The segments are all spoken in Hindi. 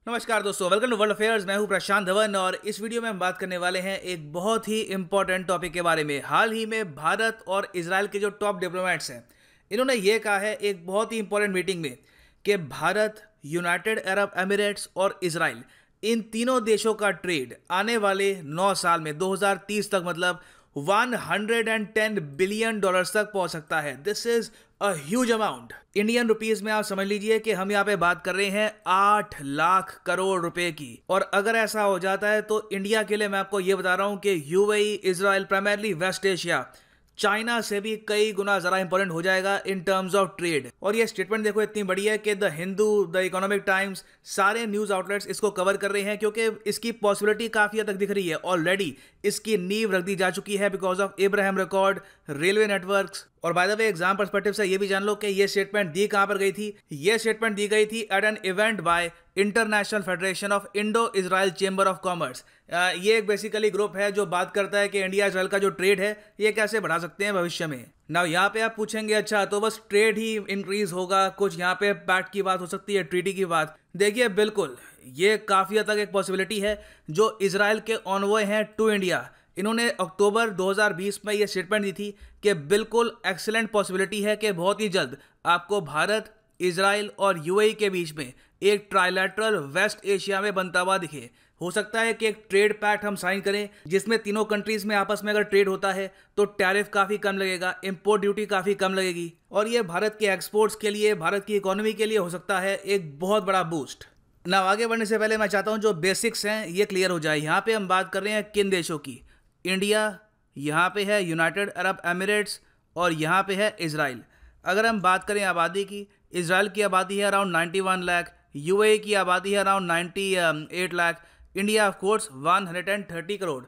नमस्कार दोस्तों, वेलकम टू वर्ल्ड अफेयर्स। मैं हूं प्रशांत धवन और इस वीडियो में हम बात करने वाले हैं एक बहुत ही इंपॉर्टेंट टॉपिक के बारे में। हाल ही में भारत और इजराइल के जो टॉप डिप्लोमेट्स हैं, इन्होंने ये कहा है एक बहुत ही इंपॉर्टेंट मीटिंग में कि भारत, यूनाइटेड अरब एमिरेट्स और इजराइल, इन तीनों देशों का ट्रेड आने वाले 9 साल में 2030 तक मतलब $110 बिलियन तक पहुंच सकता है। This is a huge amount. Indian rupees में आप समझ लीजिए कि हम यहाँ पे बात कर रहे हैं 8 लाख करोड़ रुपए की। और अगर ऐसा हो जाता है तो इंडिया के लिए मैं आपको ये बता रहा हूं कि UAE, Israel, primarily West Asia, China से भी कई गुना ज्यादा इंपॉर्टेंट हो जाएगा इन टर्म्स ऑफ ट्रेड। और ये स्टेटमेंट देखो इतनी बड़ी है कि the Hindu, the economic times, सारे न्यूज आउटलेट्स इसको कवर कर रहे हैं क्योंकि इसकी पॉसिबिलिटी काफी हद तक दिख रही है। ऑलरेडी इसकी नींव रख दी जा चुकी है because of Ibrahim record, railway networks. और by the way exam perspective से ये भी जान लो कि ये स्टेटमेंट दी कहां पर गई थी। ये स्टेटमेंट दी गई थी at an event by International Federation of Indo Israel Chamber of Commerce. ये एक बेसिकली ग्रुप है जो बात करता है कि इंडिया इजराइल का जो ट्रेड है ये कैसे बढ़ा सकते हैं भविष्य में। नाउ यहाँ पे आप पूछेंगे अच्छा तो बस ट्रेड ही इंक्रीज होगा, कुछ यहाँ पे पैक्ट की बात हो सकती है, ट्रीटी की बात। देखिए बिल्कुल ये काफी हद तक एक पॉसिबिलिटी है। जो इजराइल के ऑनवॉय हैं टू इंडिया, इन्होंने अक्टूबर 2020 में ये स्टेटमेंट दी थी कि बिल्कुल एक्सीलेंट पॉसिबिलिटी है कि बहुत ही जल्द आपको भारत, इजराइल और यूएई के बीच में एक ट्राइलैटरल वेस्ट एशिया में बनता हुआ दिखे। हो सकता है कि एक ट्रेड पैक्ट हम साइन करें जिसमें तीनों कंट्रीज में आपस में अगर ट्रेड होता है तो टैरिफ काफी कम लगेगा, इंपोर्ट ड्यूटी काफी कम लगेगी और ये भारत के एक्सपोर्ट्स के लिए, भारत की इकोनॉमी के लिए हो सकता है एक बहुत बड़ा बूस्ट। ना आगे बढ़ने से पहले मैं चाहता हूं जो बेसिक्स हैं ये क्लियर हो जाए। यहाँ पे हम बात कर रहे हैं किन देशों की। इंडिया, यहाँ पे है यूनाइटेड अरब एमिरेट्स और यहाँ पे है इजराइल। अगर हम बात करें आबादी की, इजराइल की आबादी है अराउंड 91 लाख, यूएई की आबादी है around 98 lakh, India of course 130 crore.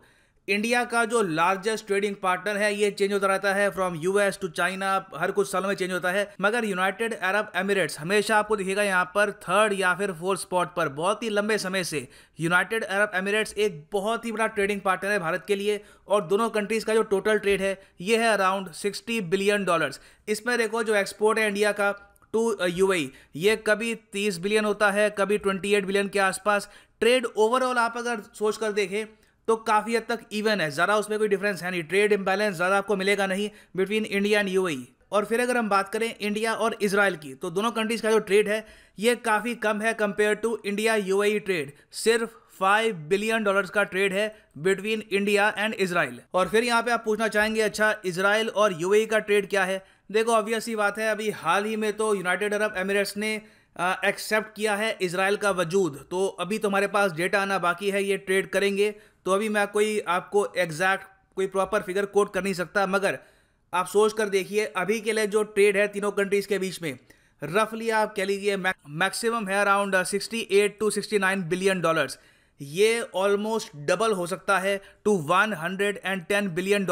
India का जो लार्जेस्ट ट्रेडिंग पार्टनर है ये चेंज होता रहता है फ्रॉम यूएस टू चाइना, हर कुछ सालों में चेंज होता है। मगर यूनाइटेड अरब एमिरेट्स हमेशा आपको दिखेगा यहाँ पर थर्ड या फिर फोर्थ स्पॉट पर। बहुत ही लंबे समय से यूनाइटेड अरब एमिरेट्स एक बहुत ही बड़ा ट्रेडिंग पार्टनर है भारत के लिए और दोनों कंट्रीज का जो टोटल ट्रेड है ये है अराउंड $60 बिलियन। इसमें देखो जो एक्सपोर्ट है इंडिया का टू यूएई ये कभी 30 बिलियन होता है, कभी 28 बिलियन के आसपास। ट्रेड ओवरऑल आप अगर सोच कर देखें तो काफी हद तक इवन है, ज्यादा उसमें कोई डिफरेंस है नहीं। ट्रेड इंबैलेंस ज्यादा आपको मिलेगा नहीं बिटवीन इंडिया एंड यूएई। और फिर अगर हम बात करें इंडिया और इजराइल की तो दोनों कंट्रीज का जो ट्रेड है ये काफी कम है compare to India UAE trade. सिर्फ $5 बिलियन का ट्रेड है बिटवीन इंडिया एंड इजराइल। और फिर यहाँ पे आप पूछना चाहेंगे अच्छा इजराइल और यूएई का ट्रेड क्या है। देखो ऑब्वियस ही बात है, अभी हाल ही में तो यूनाइटेड अरब एमिरेट्स ने एक्सेप्ट किया है इजराइल का वजूद। तो अभी तुम्हारे पास डेटा आना बाकी है, ये ट्रेड करेंगे। तो अभी मैं कोई आपको एग्जैक्ट कोई प्रॉपर फिगर कोट कर नहीं सकता, मगर आप सोच कर देखिए अभी के लिए जो ट्रेड है तीनों कंट्रीज के बीच में रफली आप कह लीजिए मैक्सिमम है अराउंड 68 to 69 बिलियन डॉलर्स। ये ऑलमोस्ट डबल हो सकता है to $110 billion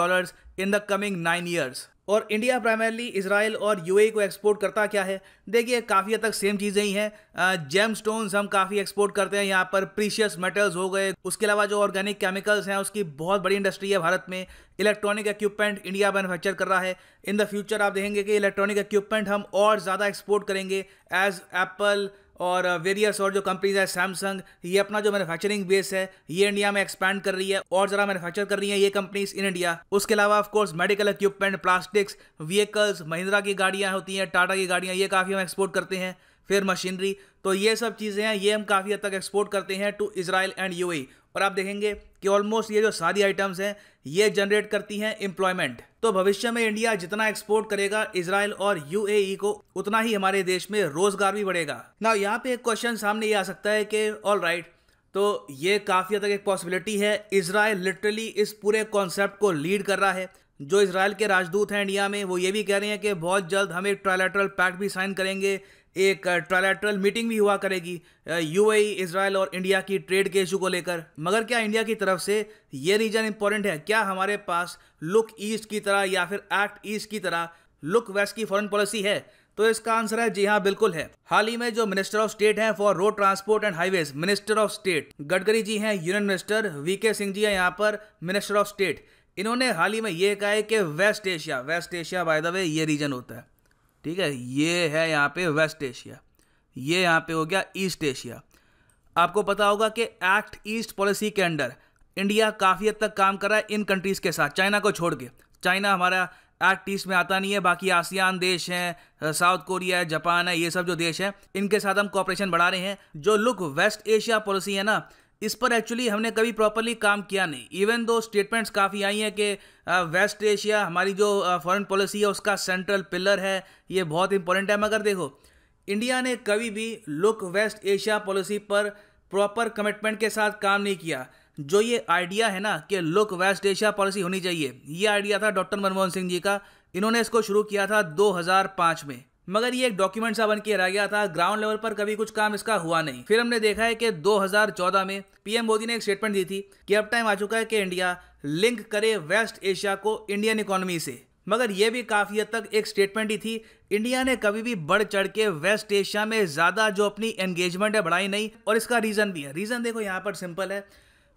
in the coming 9 years. और इंडिया प्राइमरली इजराइल और यूएई को एक्सपोर्ट करता क्या है। देखिए काफ़ी हद तक सेम चीज़ें ही हैं। जेम स्टोन्स हम काफ़ी एक्सपोर्ट करते हैं यहाँ पर, प्रीशियस मेटल्स हो गए, उसके अलावा जो ऑर्गेनिक केमिकल्स हैं उसकी बहुत बड़ी इंडस्ट्री है भारत में। इलेक्ट्रॉनिक इक्विपमेंट इंडिया मैन्युफैक्चर कर रहा है। इन द फ्यूचर आप देखेंगे कि इलेक्ट्रॉनिक इक्विपमेंट हम और ज़्यादा एक्सपोर्ट करेंगे एज एप्पल और वेरियस और जो कंपनीज है सैमसंग, ये अपना जो मैन्युफैक्चरिंग बेस है ये इंडिया में एक्सपैंड कर रही है और जरा मैन्युफैक्चर कर रही है ये कंपनीज इन इंडिया। उसके अलावा of course medical equipment, plastics, vehicles, Mahindra की गाड़ियां होती हैं, टाटा की गाड़ियां, ये काफ़ी हम एक्सपोर्ट करते हैं। फिर मशीनरी, तो ये सब चीज़ें हैं ये हम काफ़ी हद तक एक्सपोर्ट करते हैं टू इजराइल एंड यूएई। और आप देखेंगे कि ऑलमोस्ट ये जो सारी आइटम्स हैं ये जनरेट करती हैं एम्प्लॉयमेंट। तो भविष्य में इंडिया जितना एक्सपोर्ट करेगा इजराइल और यूएई को उतना ही हमारे देश में रोजगार भी बढ़ेगा। ना यहाँ पे एक क्वेश्चन सामने ये आ सकता है कि ऑल राइट, तो ये काफ़ी हद तक एक पॉसिबिलिटी है। इजराइल लिटरली इस पूरे कॉन्सेप्ट को लीड कर रहा है। जो इजराइल के राजदूत हैं इंडिया में वो ये भी कह रहे हैं कि बहुत जल्द हम एक ट्राइलैटरल पैक्ट भी साइन करेंगे, एक ट्राइलैटरल मीटिंग भी हुआ करेगी यूएई, इजराइल और इंडिया की ट्रेड के इशू को लेकर। मगर क्या इंडिया की तरफ से ये रीजन इंपॉर्टेंट है? क्या हमारे पास लुक ईस्ट की तरह या फिर एक्ट ईस्ट की तरह लुक वेस्ट की फॉरेन पॉलिसी है? तो इसका आंसर है जी हाँ, बिल्कुल है। हाल ही में जो मिनिस्टर ऑफ स्टेट हैं for road transport and highways, minister of state Gadkari ji हैं यूनियन मिनिस्टर, वीके सिंह जी हैं यहाँ पर मिनिस्टर ऑफ स्टेट। इन्होंने हाल ही में ये कहा है कि West Asia by the way ये रीजन होता है, ठीक है, ये है यहाँ पे वेस्ट एशिया, ये यहाँ पे हो गया ईस्ट एशिया। आपको पता होगा कि एक्ट ईस्ट पॉलिसी के अंडर इंडिया काफ़ी हद तक काम कर रहा है इन कंट्रीज़ के साथ, चाइना को छोड़ के। चाइना हमारा एक्ट ईस्ट में आता नहीं है, बाकी आसियान देश हैं, साउथ कोरिया है, जापान है, ये सब जो देश हैं इनके साथ हम कॉपरेशन बढ़ा रहे हैं। जो लुक वेस्ट एशिया पॉलिसी है ना, इस पर एक्चुअली हमने कभी प्रॉपरली काम किया नहीं। इवन दो स्टेटमेंट्स काफ़ी आई हैं कि वेस्ट एशिया हमारी जो फॉरेन पॉलिसी है उसका सेंट्रल पिलर है, ये बहुत इंपॉर्टेंट है, मगर देखो इंडिया ने कभी भी लुक वेस्ट एशिया पॉलिसी पर प्रॉपर कमिटमेंट के साथ काम नहीं किया। जो ये आइडिया है ना कि लुक वेस्ट एशिया पॉलिसी होनी चाहिए, ये आइडिया था डॉक्टर मनमोहन सिंह जी का। इन्होंने इसको शुरू किया था 2005 में, मगर ये एक डॉक्यूमेंट सा बन के रह गया था, ग्राउंड लेवल पर कभी कुछ काम इसका हुआ नहीं। फिर हमने देखा है कि 2014 में पीएम मोदी ने एक स्टेटमेंट दी थी कि अब टाइम आ चुका है कि इंडिया लिंक करे वेस्ट एशिया को इंडियन इकोनॉमी से, मगर यह भी काफ़ी हद तक एक स्टेटमेंट ही थी। इंडिया ने कभी भी बढ़ चढ़ के वेस्ट एशिया में ज़्यादा जो अपनी एंगेजमेंट है बढ़ाई नहीं, और इसका रीज़न भी है। रीज़न देखो यहाँ पर सिंपल है,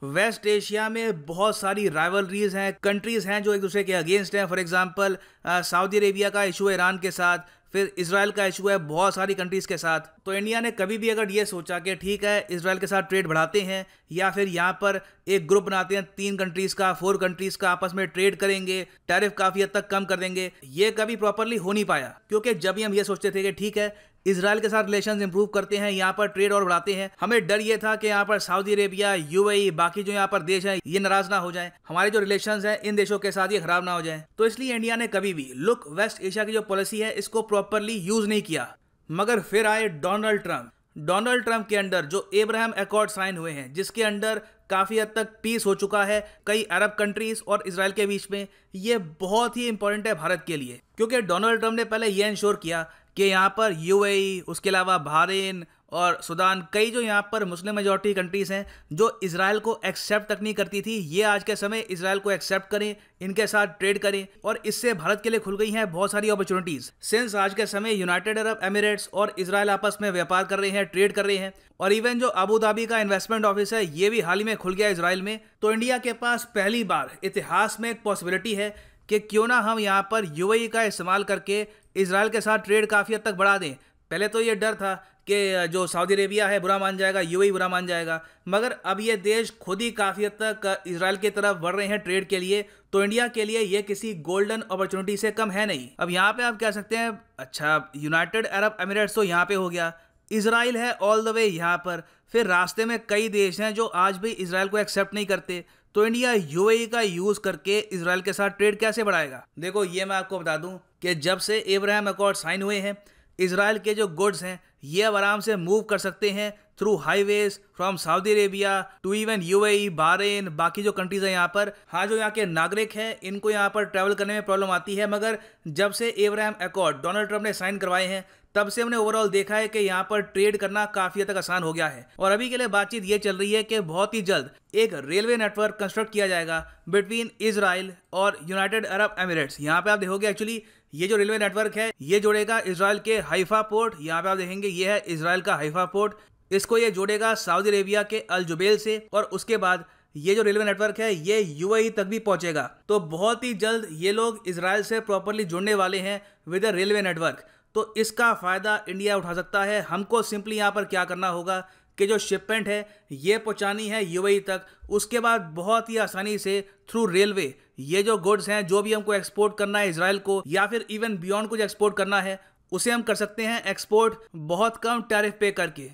वेस्ट एशिया में बहुत सारी राइवलरीज हैं, कंट्रीज़ हैं जो एक दूसरे के अगेंस्ट हैं। फॉर एग्जांपल सऊदी अरेबिया का इशू है ईरान के साथ, फिर इजराइल का इशू है बहुत सारी कंट्रीज़ के साथ। तो इंडिया ने कभी भी अगर ये सोचा कि ठीक है इजराइल के साथ ट्रेड बढ़ाते हैं, या फिर यहाँ पर एक ग्रुप बनाते हैं 3 कंट्रीज़ का, 4 कंट्रीज़ का, आपस में ट्रेड करेंगे, टैरिफ काफ़ी हद तक कम कर देंगे, ये कभी प्रॉपरली हो नहीं पाया। क्योंकि जब भी हम ये सोचते थे कि ठीक है इजराइल के साथ रिलेशंस इंप्रूव करते हैं, यहाँ पर ट्रेड और बढ़ाते हैं, हमें डर ये था कि यहाँ पर सऊदी अरेबिया, यूएई, बाकी जो यहाँ पर देश हैं ये नाराज ना हो जाएं, हमारे जो रिलेशंस हैं इन देशों के साथ ये खराब ना हो जाएं। तो इसलिए इंडिया ने कभी भी लुक वेस्ट एशिया की जो पॉलिसी है इसको प्रॉपरली यूज नहीं किया। मगर फिर आए डोनाल्ड ट्रंप। डोनाल्ड ट्रंप के अंडर जो एब्राहम अकॉर्ड साइन हुए हैं, जिसके अंडर काफ़ी हद तक पीस हो चुका है कई अरब कंट्रीज़ और इजराइल के बीच में, ये बहुत ही इंपॉर्टेंट है भारत के लिए। क्योंकि डोनाल्ड ट्रंप ने पहले ये इंश्योर किया कि यहाँ पर यूएई, उसके अलावा बहरीन और सूडान, कई जो यहाँ पर मुस्लिम मेजॉरिटी कंट्रीज़ हैं जो इजराइल को एक्सेप्ट तक नहीं करती थी, ये आज के समय इजराइल को एक्सेप्ट करें, इनके साथ ट्रेड करें, और इससे भारत के लिए खुल गई हैं बहुत सारी अपॉर्चुनिटीज़। सिंस आज के समय यूनाइटेड अरब एमिरेट्स और इजराइल आपस में व्यापार कर रहे हैं, ट्रेड कर रहे हैं, और इवन जो अबू धाबी का इन्वेस्टमेंट ऑफिस है ये भी हाल ही में खुल गया इजराइल में। तो इंडिया के पास पहली बार इतिहास में एक पॉसिबिलिटी है कि क्यों ना हम यहाँ पर यूएई का इस्तेमाल करके इजराइल के साथ ट्रेड काफ़ी हद तक बढ़ा दें। पहले तो ये डर था कि जो सऊदी अरेबिया है बुरा मान जाएगा, यूएई बुरा मान जाएगा, मगर अब ये देश खुद ही काफ़ी हद तक इजराइल की तरफ बढ़ रहे हैं ट्रेड के लिए। तो इंडिया के लिए ये किसी गोल्डन अपॉर्चुनिटी से कम है नहीं। अब यहाँ पे आप कह सकते हैं अच्छा यूनाइटेड अरब एमिरेट्स तो यहाँ पे हो गया, इजराइल है ऑल द वे यहाँ पर, फिर रास्ते में कई देश हैं जो आज भी इजराइल को एक्सेप्ट नहीं करते, तो इंडिया यूएई का यूज करके इजराइल के साथ ट्रेड कैसे बढ़ाएगा। देखो ये मैं आपको बता दूं कि जब से एब्राहम अकॉर्ड साइन हुए हैं, इजराइल के जो गुड्स हैं ये अब आराम से मूव कर सकते हैं through highways from Saudi Arabia to even UAE, Bahrain, बाकी जो कंट्रीज हैं यहाँ पर। हाँ, जो यहाँ के नागरिक हैं इनको यहाँ पर ट्रैवल करने में प्रॉब्लम आती है, मगर जब से एब्राहम अकॉर्ड डोनाल्ड ट्रंप ने साइन करवाए हैं तब से हमने ओवरऑल देखा है कि यहाँ पर ट्रेड करना काफ़ी हद तक आसान हो गया है। और अभी के लिए बातचीत ये चल रही है कि बहुत ही जल्द एक रेलवे नेटवर्क कंस्ट्रक्ट किया जाएगा बिटवीन इजराइल और यूनाइटेड अरब एमिरेट्स। यहाँ पे आप देखोगे एक्चुअली ये जो रेलवे नेटवर्क है ये जोड़ेगा इजराइल के हाइफा पोर्ट, यहाँ पे आप देखेंगे ये है इजराइल का हाइफा पोर्ट, इसको ये जोड़ेगा सऊदी अरेबिया के अल जुबैल से, और उसके बाद ये जो रेलवे नेटवर्क है ये यूएई तक भी पहुंचेगा। तो बहुत ही जल्द ये लोग इजराइल से प्रॉपरली जुड़ने वाले हैं विद द रेलवे नेटवर्क। तो इसका फ़ायदा इंडिया उठा सकता है। हमको सिंपली यहाँ पर क्या करना होगा कि जो शिपमेंट है ये पहुँचानी है यूएई तक, उसके बाद बहुत ही आसानी से थ्रू रेलवे ये जो गुड्स हैं जो भी हमको एक्सपोर्ट करना है इजराइल को, या फिर इवन बियॉन्ड कुछ एक्सपोर्ट करना है, उसे हम कर सकते हैं एक्सपोर्ट बहुत कम टैरिफ पे करके।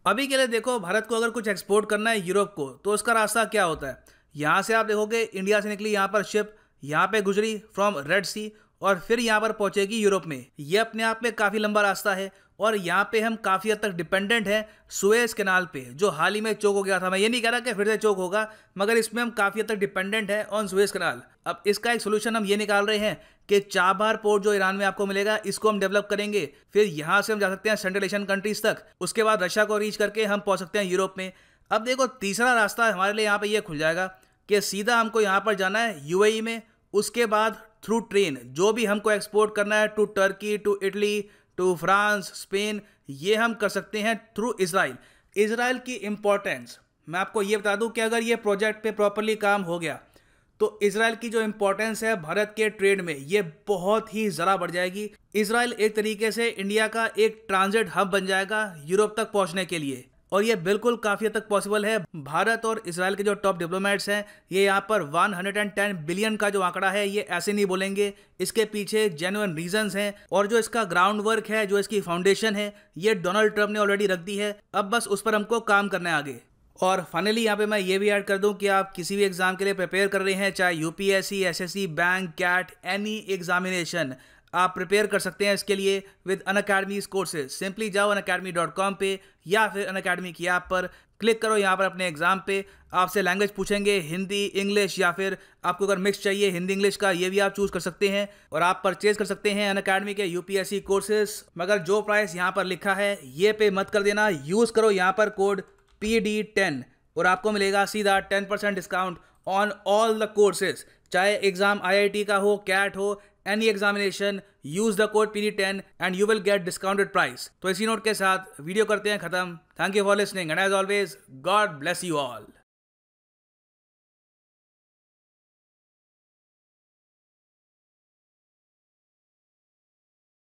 अभी के लिए देखो भारत को अगर कुछ एक्सपोर्ट करना है यूरोप को, तो उसका रास्ता क्या होता है, यहाँ से आप देखोगे इंडिया से निकली यहाँ पर शिप, यहाँ पे गुजरी फ्रॉम रेड सी और फिर यहाँ पर पहुँचेगी यूरोप में। ये अपने आप में काफ़ी लंबा रास्ता है और यहाँ पे हम काफ़ी हद तक डिपेंडेंट हैं सुएज कैनाल पे, जो हाल ही में चोक हो गया था। मैं ये नहीं कह रहा कि फिर से चोक होगा, मगर इसमें हम काफ़ी हद तक डिपेंडेंट हैं ऑन सुएज कैनाल। अब इसका एक सोल्यूशन हम ये निकाल रहे हैं कि चाबहार पोर्ट जो ईरान में आपको मिलेगा इसको हम डेवलप करेंगे, फिर यहाँ से हम जा सकते हैं सेंट्रल एशियन कंट्रीज तक, उसके बाद रशिया को रीच करके हम पहुँच सकते हैं यूरोप में। अब देखो तीसरा रास्ता हमारे लिए यहाँ पर यह खुल जाएगा कि सीधा हमको यहाँ पर जाना है यूएई में, उसके बाद थ्रू ट्रेन जो भी हमको एक्सपोर्ट करना है to Turkey, to Italy, to France, Spain, ये हम कर सकते हैं थ्रू इजराइल। इजराइल की इम्पोर्टेंस मैं आपको ये बता दूं कि अगर ये प्रोजेक्ट पे प्रॉपरली काम हो गया तो इजराइल की जो इम्पोर्टेंस है भारत के ट्रेड में ये बहुत ही ज़्यादा बढ़ जाएगी। इजराइल एक तरीके से इंडिया का एक ट्रांजिट हब बन जाएगा यूरोप तक पहुंचने के लिए। और ये बिल्कुल काफ़ी हद तक पॉसिबल है। भारत और इजराइल के जो टॉप डिप्लोमेट्स हैं ये यहाँ पर 110 बिलियन का जो आंकड़ा है ये ऐसे नहीं बोलेंगे, इसके पीछे जेन्युइन रीजंस हैं और जो इसका ग्राउंड वर्क है, जो इसकी फाउंडेशन है, ये डोनाल्ड ट्रंप ने ऑलरेडी रख दी है। अब बस उस पर हमको काम करना है आगे। और फाइनली यहाँ पे मैं ये भी ऐड कर दूं कि आप किसी भी एग्जाम के लिए प्रिपेयर कर रहे हैं, चाहे UPSC, SSC, bank, CAT, any examination, आप प्रिपेयर कर सकते हैं इसके लिए विद अनअकैडमीज कोर्सेज। सिंपली जाओ unacademy.com पे या फिर अनअकैडमी की ऐप पर क्लिक करो। यहाँ पर अपने एग्जाम पे आपसे लैंग्वेज पूछेंगे, हिंदी, इंग्लिश, या फिर आपको अगर मिक्स चाहिए हिंदी इंग्लिश का, ये भी आप चूज कर सकते हैं और आप परचेज कर सकते हैं अनअकैडमी के यूपीएससी कोर्सेज। मगर जो प्राइस यहाँ पर लिखा है ये पे मत कर देना, यूज करो यहाँ पर कोड PD10 और आपको मिलेगा सीधा 10% discount on all the courses. चाहे एग्जाम IIT का हो, कैट हो, any examination, use the code PD10 and you will get discounted price. तो इसी नोट के साथ वीडियो करते हैं खत्म। Thank you for listening and as always God bless you all.